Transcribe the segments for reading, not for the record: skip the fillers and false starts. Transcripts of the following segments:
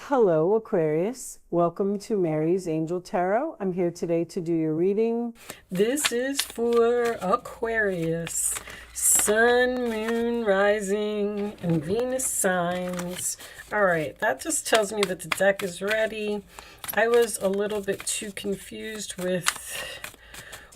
Hello, Aquarius. Welcome to Mary's Angel Tarot. I'm here today to do your reading. This is for Aquarius, Sun, Moon, Rising, and Venus signs. All right, that just tells me that the deck is ready. I was a little bit too confused with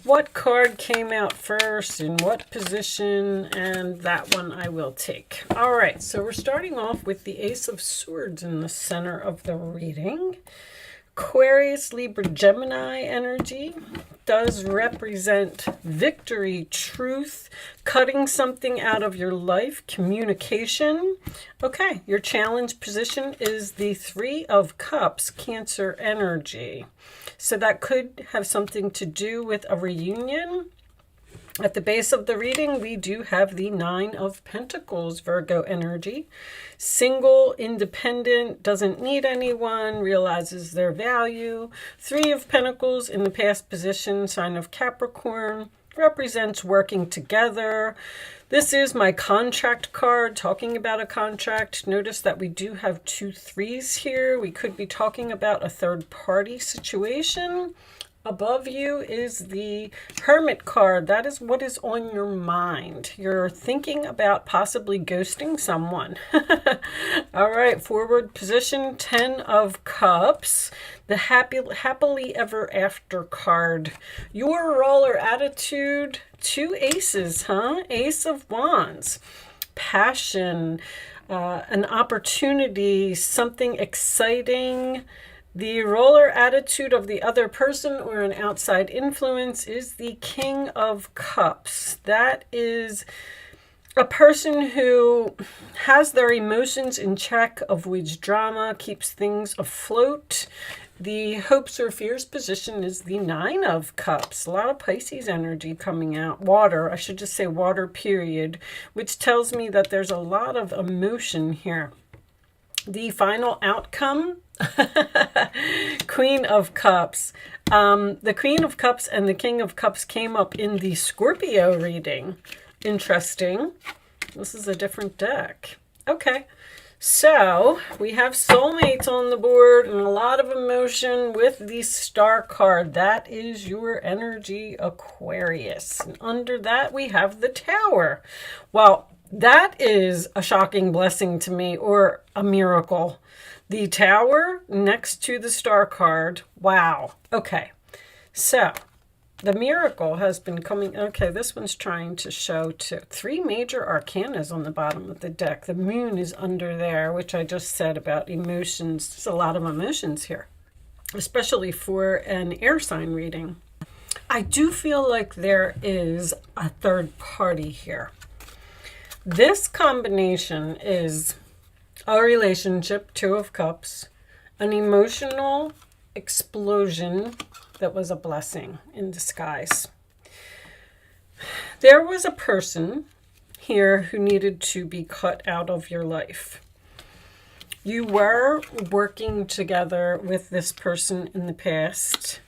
what card came out first, in what position, and that one I will take. All right, so we're starting off with the Ace of Swords in the center of the reading. Aquarius, Libra, Gemini energy does represent victory, truth, cutting something out of your life, communication. Okay, your challenge position is the Three of Cups, Cancer energy. So that could have something to do with a reunion. At the base of the reading, we do have the Nine of Pentacles, Virgo energy. Single, independent, doesn't need anyone, realizes their value. Three of Pentacles in the past position, sign of Capricorn, represents working together. This is my contract card, talking about a contract. Notice that we do have two threes here. We could be talking about a third party situation. Above you is the Hermit card. That is what is on your mind. You're thinking about possibly ghosting someone. All right, forward position, 10 of Cups. The happily ever after card. Your roller attitude, two aces, huh? Ace of Wands. Passion, an opportunity, something exciting. The roller attitude of the other person or an outside influence is the King of Cups. That is a person who has their emotions in check, avoids drama, keeps things afloat. The hopes or fears position is the Nine of Cups. A lot of Pisces energy coming out. Water, I should just say water, period, which tells me that there's a lot of emotion here. The final outcome, Queen of Cups. The Queen of Cups and the King of Cups came up in the Scorpio reading. Interesting. This is a different deck. Okay, so we have soulmates on the board and a lot of emotion with the Star card. That is your energy, Aquarius. And under that, we have the Tower. Well, that is a shocking blessing to me, or a miracle. The Tower next to the Star card. Wow. Okay. So the miracle has been coming. Okay, this one's trying to show three major arcanas on the bottom of the deck. The Moon is under there, which I just said about emotions. There's a lot of emotions here, especially for an air sign reading. I do feel like there is a third party here. This combination is a relationship, Two of Cups, an emotional explosion that was a blessing in disguise. There was a person here who needed to be cut out of your life. You were working together with this person in the past,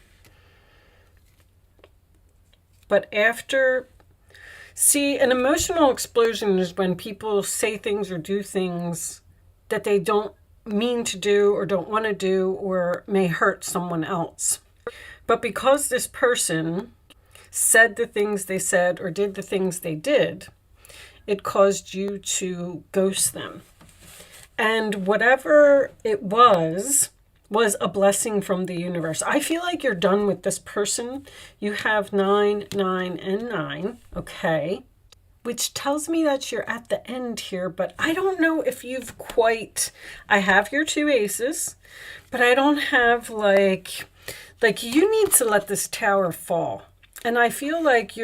but after... See, an emotional explosion is when people say things or do things that they don't mean to do or don't want to do or may hurt someone else. But because this person said the things they said or did the things they did, it caused you to ghost them. And whatever it was a blessing from the universe. I feel like you're done with this person. You have 9, 9, and 9, okay? Which tells me that you're at the end here, but I don't know if you've quite... I have your two aces, but I don't have like you need to let this Tower fall. And I feel like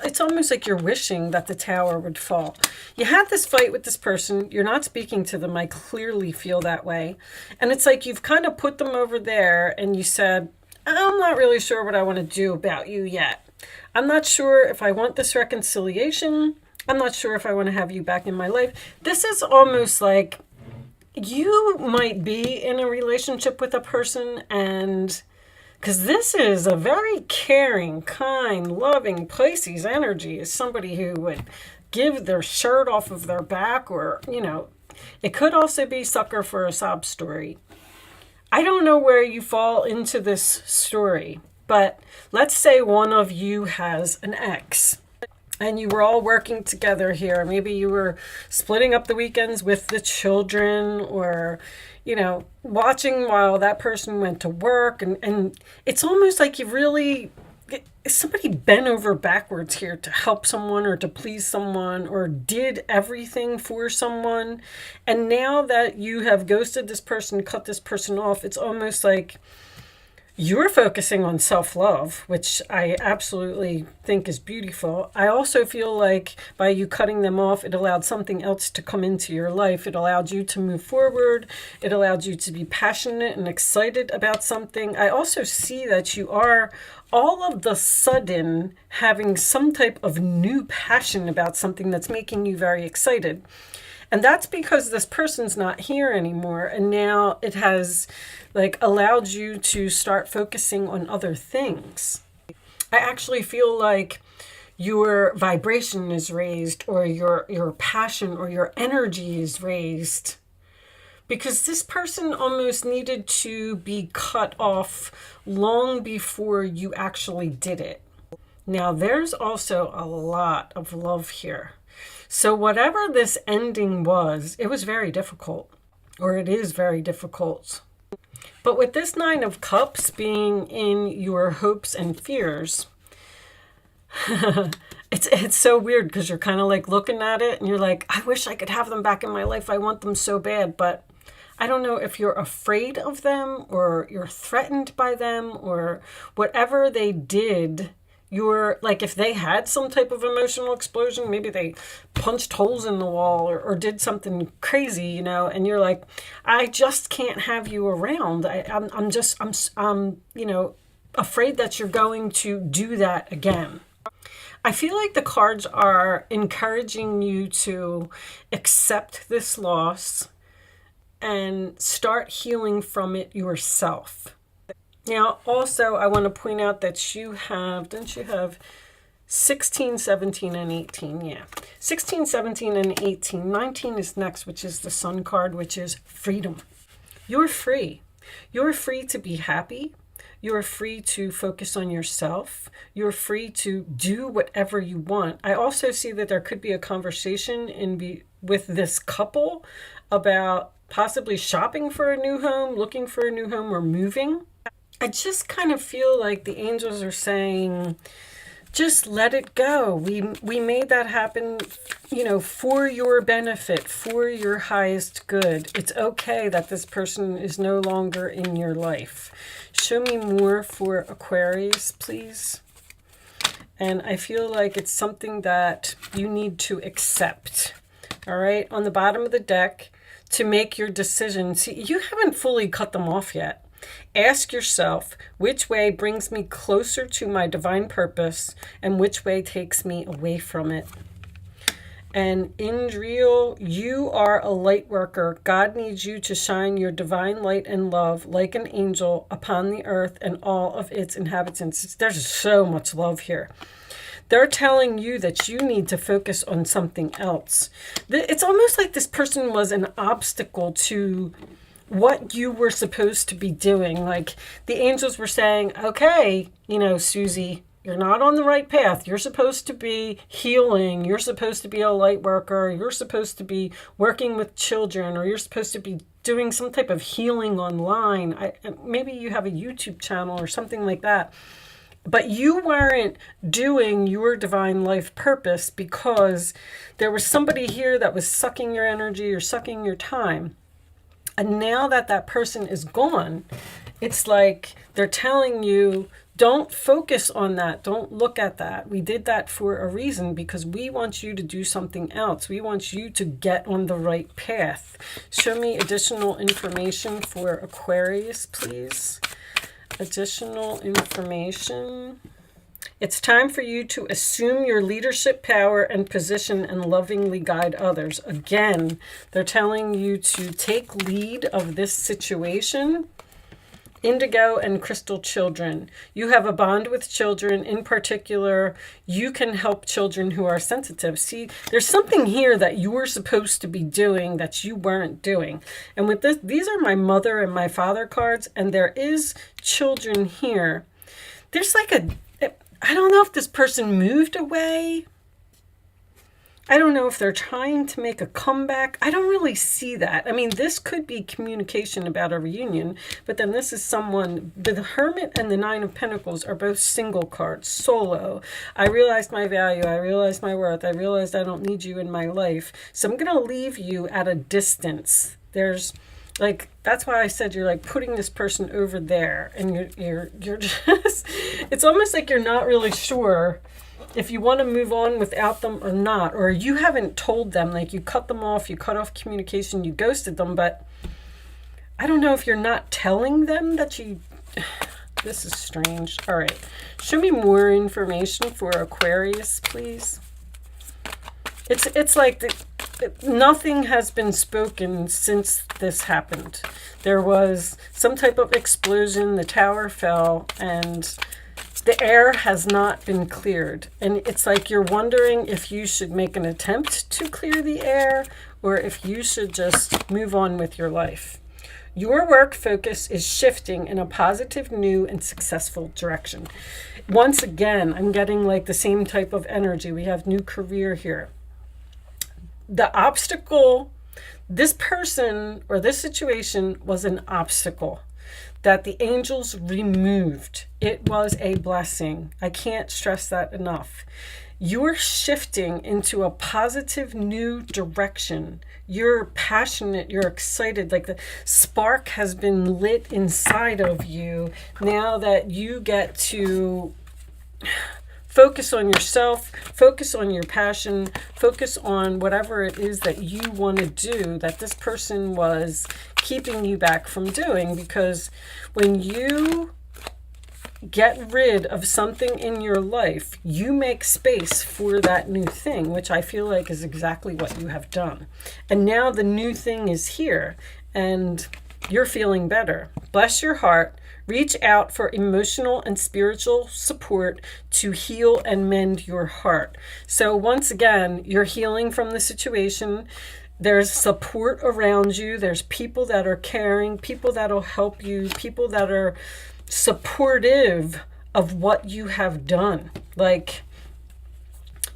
it's almost like you're wishing that the Tower would fall. You had this fight with this person. You're not speaking to them. I clearly feel that way. And it's like you've kind of put them over there and you said, I'm not really sure what I want to do about you yet. I'm not sure if I want this reconciliation. I'm not sure if I want to have you back in my life. This is almost like you might be in a relationship with a person, and because this is a very caring, kind, loving Pisces energy, is somebody who would give their shirt off of their back, or, you know, It could also be sucker for a sob story. I don't know where you fall into this story, but let's say one of you has an ex and you were all working together here. Maybe you were splitting up the weekends with the children, or, you know, watching while that person went to work. And it's almost like you really, somebody bent over backwards here to help someone or to please someone, or did everything for someone. And now that you have ghosted this person, cut this person off, it's almost like you're focusing on self-love, which I absolutely think is beautiful. I also feel like by you cutting them off, it allowed something else to come into your life. It allowed you to move forward. It allowed you to be passionate and excited about something. I also see that you are all of the sudden having some type of new passion about something that's making you very excited. And that's because this person's not here anymore. And now it has like allowed you to start focusing on other things. I actually feel like your vibration is raised, or your passion or your energy is raised, because this person almost needed to be cut off long before you actually did it. Now, there's also a lot of love here. So whatever this ending was, it was very difficult, or it is very difficult. But with this Nine of Cups being in your hopes and fears, it's so weird, because you're kind of like looking at it and you're like, I wish I could have them back in my life. I want them so bad. But I don't know if you're afraid of them, or you're threatened by them, or whatever they did. You're like, if they had some type of emotional explosion, maybe they punched holes in the wall, or did something crazy, you know, and you're like, I just can't have you around. I'm you know, afraid that you're going to do that again. I feel like the cards are encouraging you to accept this loss and start healing from it yourself. Now, also, I want to point out that you have, don't you have 16, 17, and 18? Yeah. 16, 17, and 18. 19 is next, which is the Sun card, which is freedom. You're free. You're free to be happy. You're free to focus on yourself. You're free to do whatever you want. I also see that there could be a conversation with this couple about possibly shopping for a new home, looking for a new home, or moving. I just kind of feel like the angels are saying, just let it go. We made that happen, you know, for your benefit, for your highest good. It's okay that this person is no longer in your life. Show me more for Aquarius, please. And I feel like it's something that you need to accept. All right, on the bottom of the deck, to make your decision. See, you haven't fully cut them off yet. Ask yourself, which way brings me closer to my divine purpose, and which way takes me away from it? And in real, you are a light worker. God needs you to shine your divine light and love like an angel upon the earth and all of its inhabitants. There's so much love here. They're telling you that you need to focus on something else. It's almost like this person was an obstacle to what you were supposed to be doing. Like the angels were saying, okay, you know, Susie, you're not on the right path. You're supposed to be healing. You're supposed to be a light worker. You're supposed to be working with children, or you're supposed to be doing some type of healing online. Maybe you have a YouTube channel or something like that. But you weren't doing your divine life purpose because there was somebody here that was sucking your energy or sucking your time. And now that that person is gone, it's like they're telling you, don't focus on that. Don't look at that. We did that for a reason, because we want you to do something else. We want you to get on the right path. Show me additional information for Aquarius, please. Additional information. It's time for you to assume your leadership power and position and lovingly guide others. Again, they're telling you to take lead of this situation Indigo and crystal children. You have a bond with children. In particular, you can help children who are sensitive. See, there's something here that you were supposed to be doing that you weren't doing. And with this, these are my mother and my father cards, and there is children here. There's like I don't know if this person moved away. I don't know if they're trying to make a comeback. I don't really see that. I mean, this could be communication about a reunion, but then this is someone, the Hermit and the Nine of Pentacles are both single cards, solo. I realized my value. I realized my worth. I realized I don't need you in my life. So I'm going to leave you at a distance. There's like, that's why I said you're like putting this person over there, and you're just, it's almost like you're not really sure if you want to move on without them or not, or you haven't told them, like you cut them off, you cut off communication, you ghosted them, but I don't know if you're not telling them that you, this is strange. All right, show me more information for Aquarius, please. It's like nothing has been spoken since this happened. There was some type of explosion, the tower fell, and the air has not been cleared. And it's like you're wondering if you should make an attempt to clear the air or if you should just move on with your life. Your work focus is shifting in a positive, new, and successful direction. Once again, I'm getting like the same type of energy. We have new career here. The obstacle, this person or this situation was an obstacle that the angels removed. It was a blessing. I can't stress that enough. You're shifting into a positive new direction. You're passionate, you're excited, like the spark has been lit inside of you now that you get to focus on yourself, focus on your passion, focus on whatever it is that you want to do that this person was keeping you back from doing. Because when you get rid of something in your life, you make space for that new thing, which I feel like is exactly what you have done. And now the new thing is here and you're feeling better. Bless your heart. Reach out for emotional and spiritual support to heal and mend your heart. So once again, you're healing from the situation. There's support around you. There's people that are caring, people that will help you, people that are supportive of what you have done. Like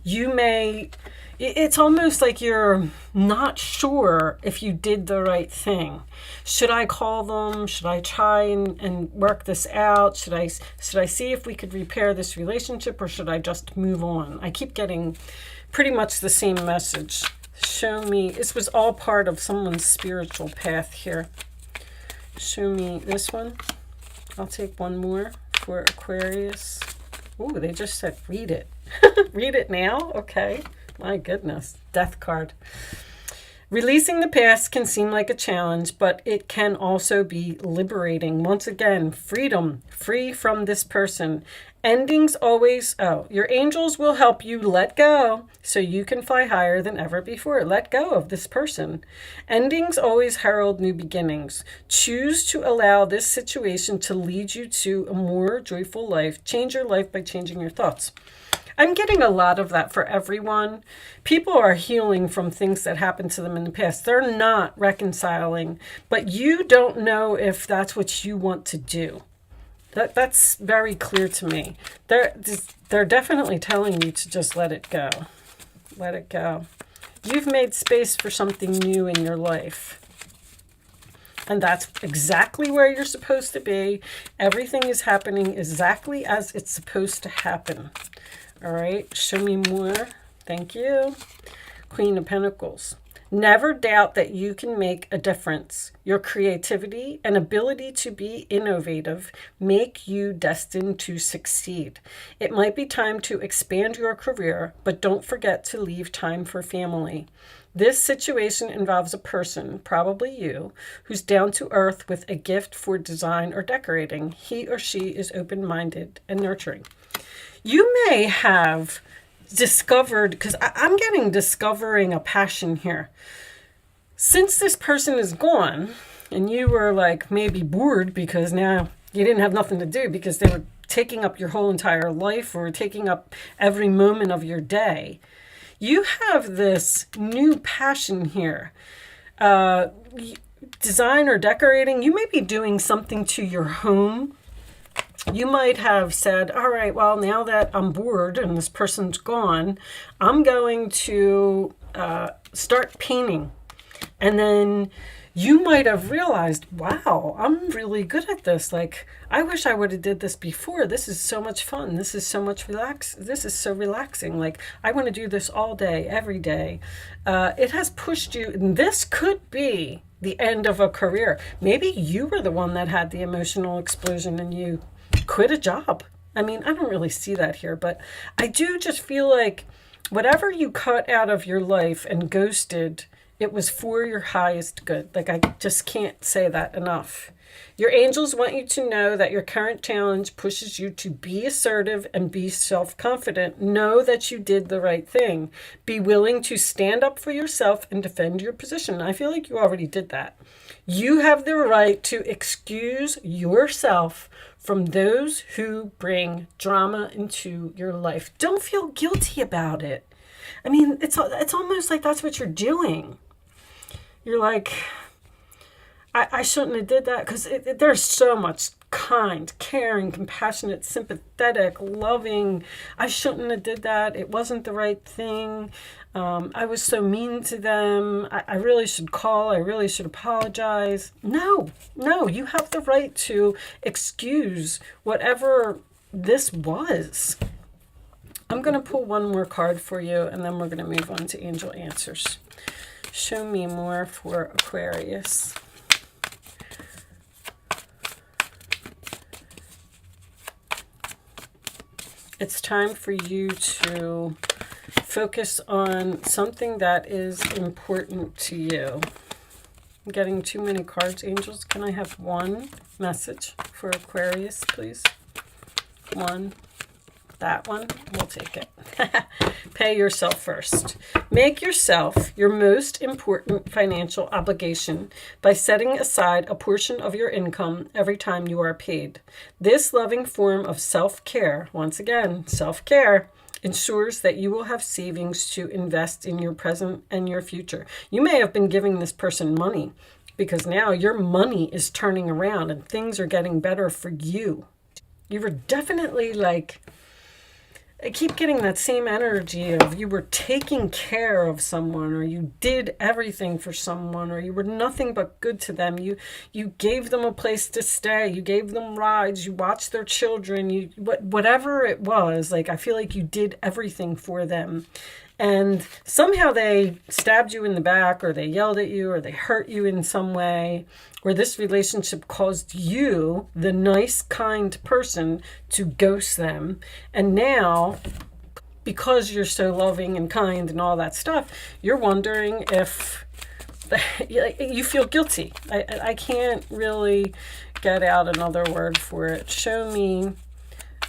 you may, it's almost like you're not sure if you did the right thing. Should I call them? Should I try and work this out? Should I see if we could repair this relationship, or should I just move on? I keep getting pretty much the same message. Show me, this was all part of someone's spiritual path here. Show me this one. I'll take one more for Aquarius. Ooh, they just said read it. Read it now? Okay. My goodness. Death card. Releasing the past can seem like a challenge, but it can also be liberating. Once again, freedom, free from this person. Endings always, your angels will help you let go so you can fly higher than ever before. Let go of this person. Endings always herald new beginnings. Choose to allow this situation to lead you to a more joyful life. Change your life by changing your thoughts. I'm getting a lot of that for everyone. People are healing from things that happened to them in the past. They're not reconciling, but you don't know if that's what you want to do. That's very clear to me. They're definitely telling you to just let it go. Let it go. You've made space for something new in your life. And that's exactly where you're supposed to be. Everything is happening exactly as it's supposed to happen. All right, show me more. Thank you. Queen of Pentacles. Never doubt that you can make a difference. Your creativity and ability to be innovative make you destined to succeed. It might be time to expand your career, but don't forget to leave time for family. This situation involves a person, probably you, who's down to earth with a gift for design or decorating. He or she is open-minded and nurturing. You may have discovered, because I'm getting discovering a passion here. Since this person is gone, and you were like maybe bored because now you didn't have nothing to do because they were taking up your whole entire life or taking up every moment of your day. You have this new passion here. Design or decorating, you may be doing something to your home. You might have said, all right, well, now that I'm bored and this person's gone, I'm going to start painting. And then you might have realized, wow, I'm really good at this. Like, I wish I would have did this before. This is so much fun. This is so much this is so relaxing. Like, I want to do this all day, every day. It has pushed you. And this could be the end of a career. Maybe you were the one that had the emotional explosion and you quit a job. I mean, I don't really see that here, but I do just feel like whatever you cut out of your life and ghosted, it was for your highest good. Like, I just can't say that enough. Your angels want you to know that your current challenge pushes you to be assertive and be self-confident. Know that you did the right thing. Be willing to stand up for yourself and defend your position. I feel like you already did that. You have the right to excuse yourself from those who bring drama into your life. Don't feel guilty about it. I mean, it's almost like that's what you're doing. You're like, I shouldn't have did that, because there's so much kind, caring, compassionate, sympathetic, loving. I shouldn't have did that. It wasn't the right thing. I was so mean to them. I really should call. I really should apologize. No, you have the right to excuse whatever this was. I'm going to pull one more card for you, and then we're going to move on to angel answers. Show me more for Aquarius. It's time for you to focus on something that is important to you. I'm getting too many cards, angels. Can I have one message for Aquarius, please? One. That one, we'll take it. Pay yourself first. Make yourself your most important financial obligation by setting aside a portion of your income every time you are paid. This loving form of self-care, once again, self-care, ensures that you will have savings to invest in your present and your future. You may have been giving this person money because now your money is turning around and things are getting better for you. You were definitely like, I keep getting that same energy of you were taking care of someone, or you did everything for someone, or you were nothing but good to them. You gave them a place to stay. You gave them rides. You watched their children. Whatever it was, like, I feel like you did everything for them. And somehow they stabbed you in the back, or they yelled at you, or they hurt you in some way, or this relationship caused you, the nice, kind person, to ghost them. And now, because you're so loving and kind and all that stuff, you're wondering if you feel guilty. I can't really get out another word for it. Show me,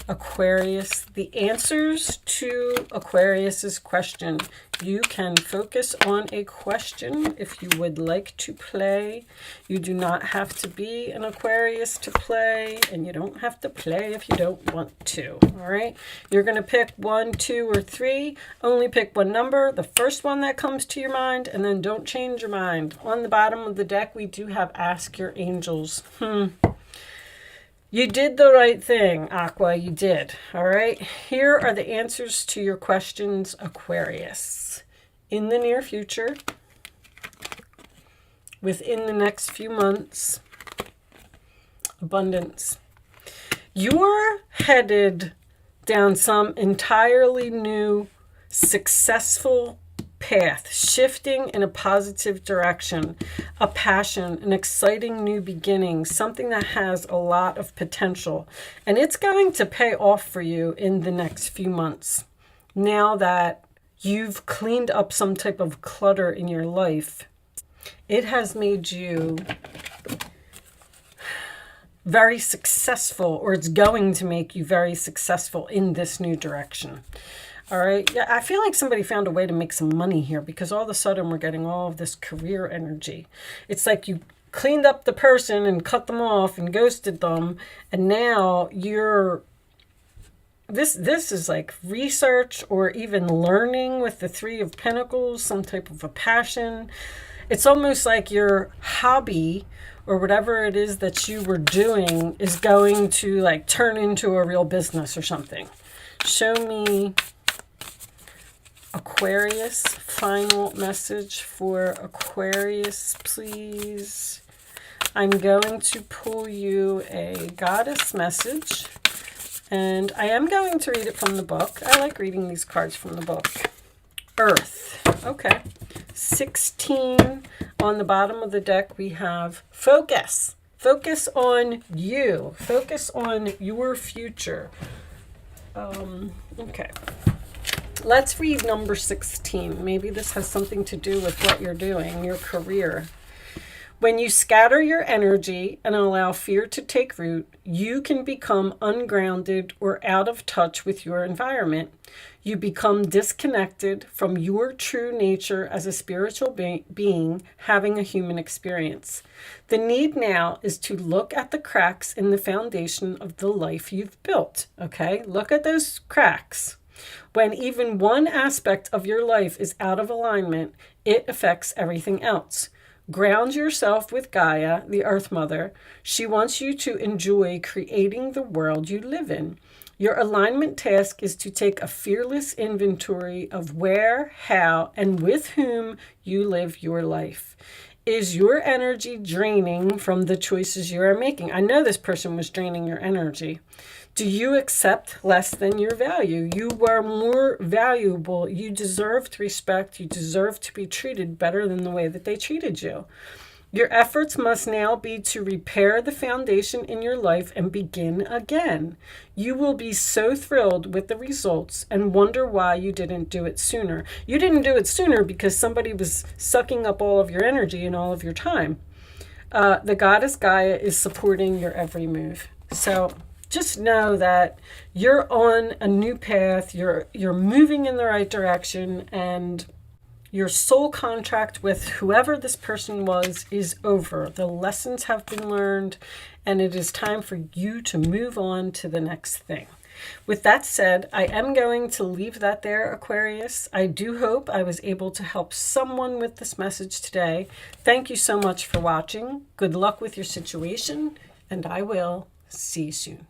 Aquarius, the answers to Aquarius's question. You can focus on a question if you would like to play. You do not have to be an Aquarius to play, and you don't have to play if you don't want to. All right, you're going to pick 1, 2, or 3. Only pick one number, the first one that comes to your mind, and then don't change your mind. On the bottom of the deck, we do have Ask Your Angels. You did the right thing, Aqua, you did. All right, here are the answers to your questions, Aquarius. In the near future, within the next few months, abundance. You're headed down some entirely new, successful path, shifting in a positive direction, a passion, an exciting new beginning, something that has a lot of potential. And it's going to pay off for you in the next few months. Now that you've cleaned up some type of clutter in your life, it has made you very successful, or it's going to make you very successful in this new direction. All right. Yeah, I feel like somebody found a way to make some money here, because all of a sudden we're getting all of this career energy. It's like you cleaned up the person and cut them off and ghosted them, and now you're this is like research or even learning with the Three of Pentacles, some type of a passion. It's almost like your hobby or whatever it is that you were doing is going to like turn into a real business or something. Show me Aquarius, final message for Aquarius, please. I'm going to pull you a goddess message, and I am going to read it from the book. I like reading these cards from the book. Earth. Okay. 16 on the bottom of the deck. We have focus. Focus on you. Focus on your future. Okay. Let's read number 16. Maybe this has something to do with what you're doing, your career. When you scatter your energy and allow fear to take root, you can become ungrounded or out of touch with your environment. You become disconnected from your true nature as a spiritual being having a human experience. The need now is to look at the cracks in the foundation of the life you've built. Okay, look at those cracks. When even one aspect of your life is out of alignment, it affects everything else. Ground yourself with Gaia, the Earth Mother. She wants you to enjoy creating the world you live in. Your alignment task is to take a fearless inventory of where, how, and with whom you live your life. Is your energy draining from the choices you are making? I know this person was draining your energy. Do you accept less than your value? You are more valuable. You deserve respect. You deserve to be treated better than the way that they treated you. Your efforts must now be to repair the foundation in your life and begin again. You will be so thrilled with the results and wonder why you didn't do it sooner. You didn't do it sooner because somebody was sucking up all of your energy and all of your time. The goddess Gaia is supporting your every move. So just know that you're on a new path. You're moving in the right direction, and your soul contract with whoever this person was is over. The lessons have been learned, and it is time for you to move on to the next thing. With that said, I am going to leave that there, Aquarius. I do hope I was able to help someone with this message today. Thank you so much for watching. Good luck with your situation, and I will see you soon.